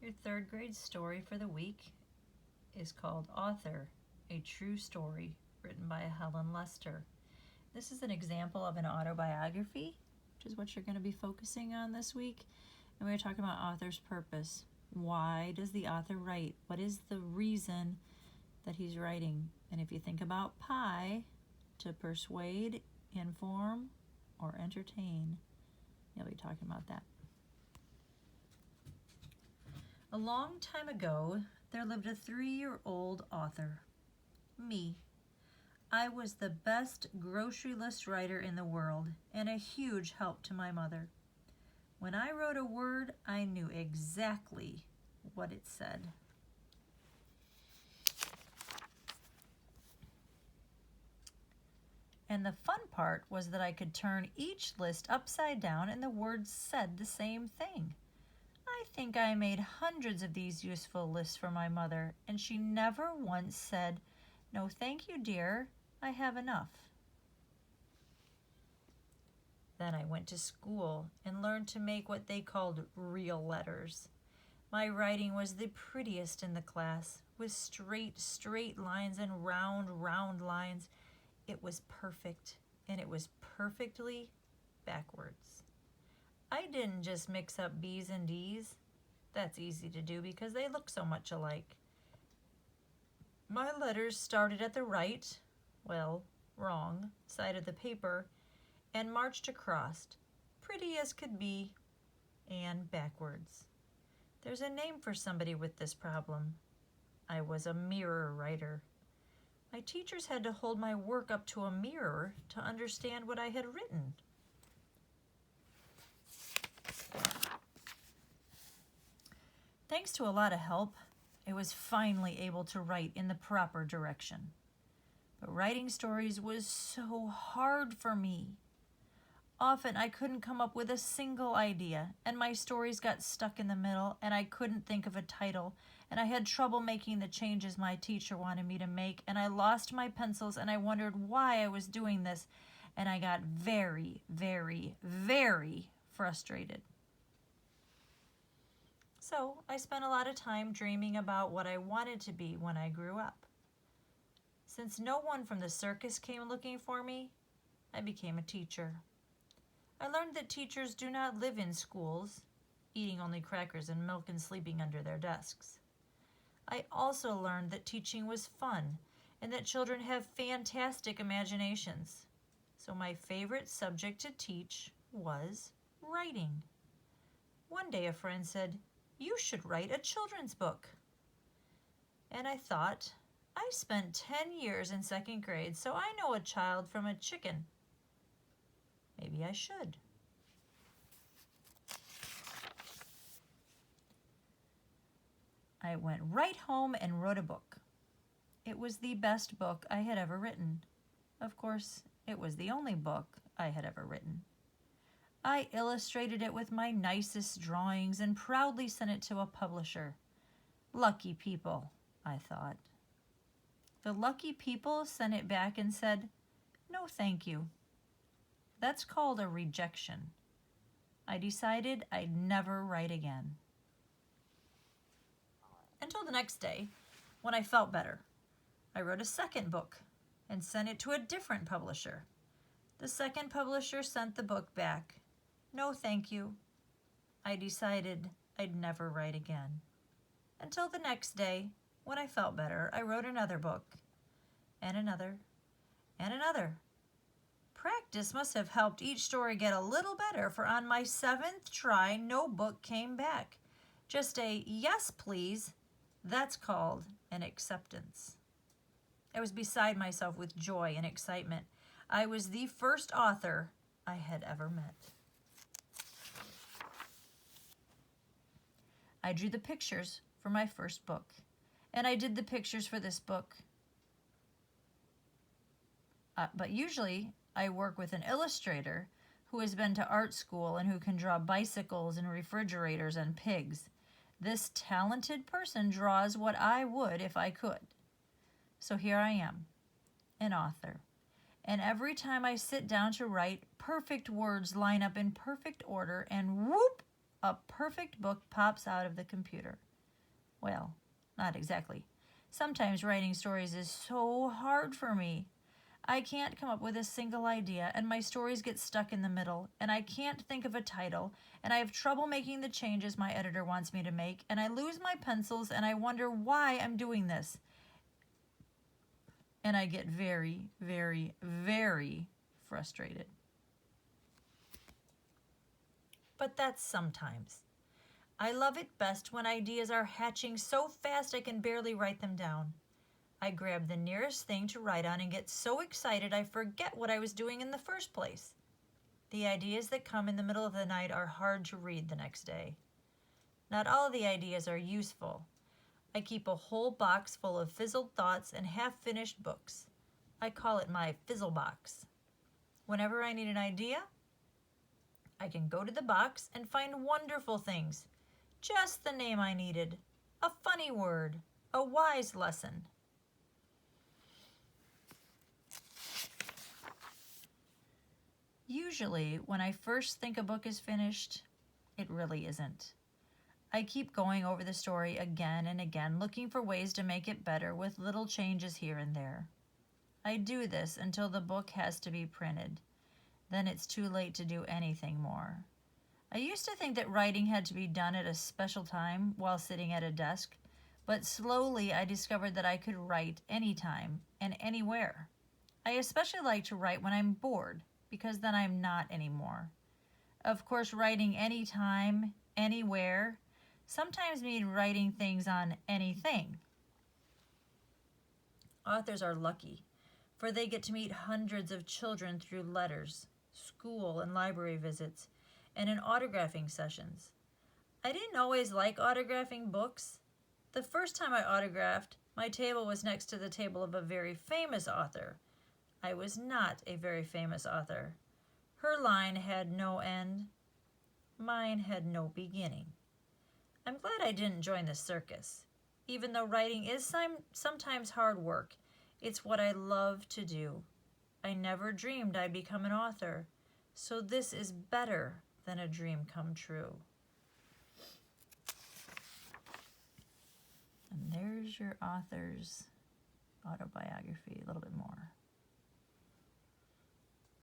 Your third grade story for the week is called Author, a True Story, written by Helen. This is an example of an autobiography, which is what you're going to be focusing on this week. And we're talking about author's purpose. Why does the author write? What is the reason that he's writing? And if you think about pie, to persuade, inform, or entertain, you'll be talking about that. A long time ago, there lived a 3-year-old author. Me. I was the best grocery list writer in the world and a huge help to my mother. When I wrote a word, I knew exactly what it said. And the fun part was that I could turn each list upside down and the words said the same thing. I think I made hundreds of these useful lists for my mother, and she never once said, "No, thank you, dear, I have enough." Then I went to school and learned to make what they called real letters. My writing was the prettiest in the class, with straight lines and round lines. It was perfect, and it was perfectly backwards. I didn't just mix up B's and D's. That's easy to do because they look so much alike. My letters started at the right, wrong, side of the paper and marched across, pretty as could be, and backwards. There's a name for somebody with this problem. I was a mirror writer. My teachers had to hold my work up to a mirror to understand what I had written. Thanks to a lot of help, I was finally able to write in the proper direction. But writing stories was so hard for me. Often I couldn't come up with a single idea, and my stories got stuck in the middle, and I couldn't think of a title, and I had trouble making the changes my teacher wanted me to make, and I lost my pencils, and I wondered why I was doing this, and I got very frustrated. So I spent a lot of time dreaming about what I wanted to be when I grew up. Since no one from the circus came looking for me, I became a teacher. I learned that teachers do not live in schools, eating only crackers and milk and sleeping under their desks. I also learned that teaching was fun and that children have fantastic imaginations. So my favorite subject to teach was writing. One day a friend said, "You should write a children's book." And I thought, I spent 10 years in 2nd grade, so I know a child from a chicken. Maybe I should. I went right home and wrote a book. It was the best book I had ever written. Of course, it was the only book I had ever written. I illustrated it with my nicest drawings and proudly sent it to a publisher. Lucky people, I thought. The lucky people sent it back and said, "No, thank you." That's called a rejection. I decided I'd never write again. Until the next day, when I felt better. I wrote a second book and sent it to a different publisher. The second publisher sent the book back. "No, thank you." I decided I'd never write again. Until the next day, when I felt better, I wrote another book, and another, and another. Practice must have helped each story get a little better, for on my 7th try, no book came back. Just a "yes, please." That's called an acceptance. I was beside myself with joy and excitement. I was the first author I had ever met. I drew the pictures for my first book, and I did the pictures for this book. But usually I work with an illustrator who has been to art school and who can draw bicycles and refrigerators and pigs. This talented person draws what I would if I could. So here I am, an author. And every time I sit down to write, perfect words line up in perfect order, and whoop, a perfect book pops out of the computer. Well, not exactly. Sometimes writing stories is so hard for me. I can't come up with a single idea, and my stories get stuck in the middle, and I can't think of a title, and I have trouble making the changes my editor wants me to make, and I lose my pencils, and I wonder why I'm doing this. And I get very, very, very frustrated. But that's sometimes. I love it best when ideas are hatching so fast I can barely write them down. I grab the nearest thing to write on and get so excited I forget what I was doing in the first place. The ideas that come in the middle of the night are hard to read the next day. Not all the ideas are useful. I keep a whole box full of fizzled thoughts and half-finished books. I call it my fizzle box. Whenever I need an idea, I can go to the box and find wonderful things. Just the name I needed. A funny word. A wise lesson. Usually, when I first think a book is finished, it really isn't. I keep going over the story again and again, looking for ways to make it better with little changes here and there. I do this until the book has to be printed. Then it's too late to do anything more. I used to think that writing had to be done at a special time while sitting at a desk, but slowly I discovered that I could write anytime and anywhere. I especially like to write when I'm bored, because then I'm not anymore. Of course, writing anytime, anywhere, sometimes means writing things on anything. Authors are lucky, for they get to meet hundreds of children through letters, school and library visits, and in autographing sessions. I didn't always like autographing books. The first time I autographed, my table was next to the table of a very famous author. I was not a very famous author. Her line had no end. Mine had no beginning. I'm glad I didn't join the circus. Even though writing is sometimes hard work, it's what I love to do. I never dreamed I'd become an author, so this is better than a dream come true. And there's your author's autobiography, a little bit more.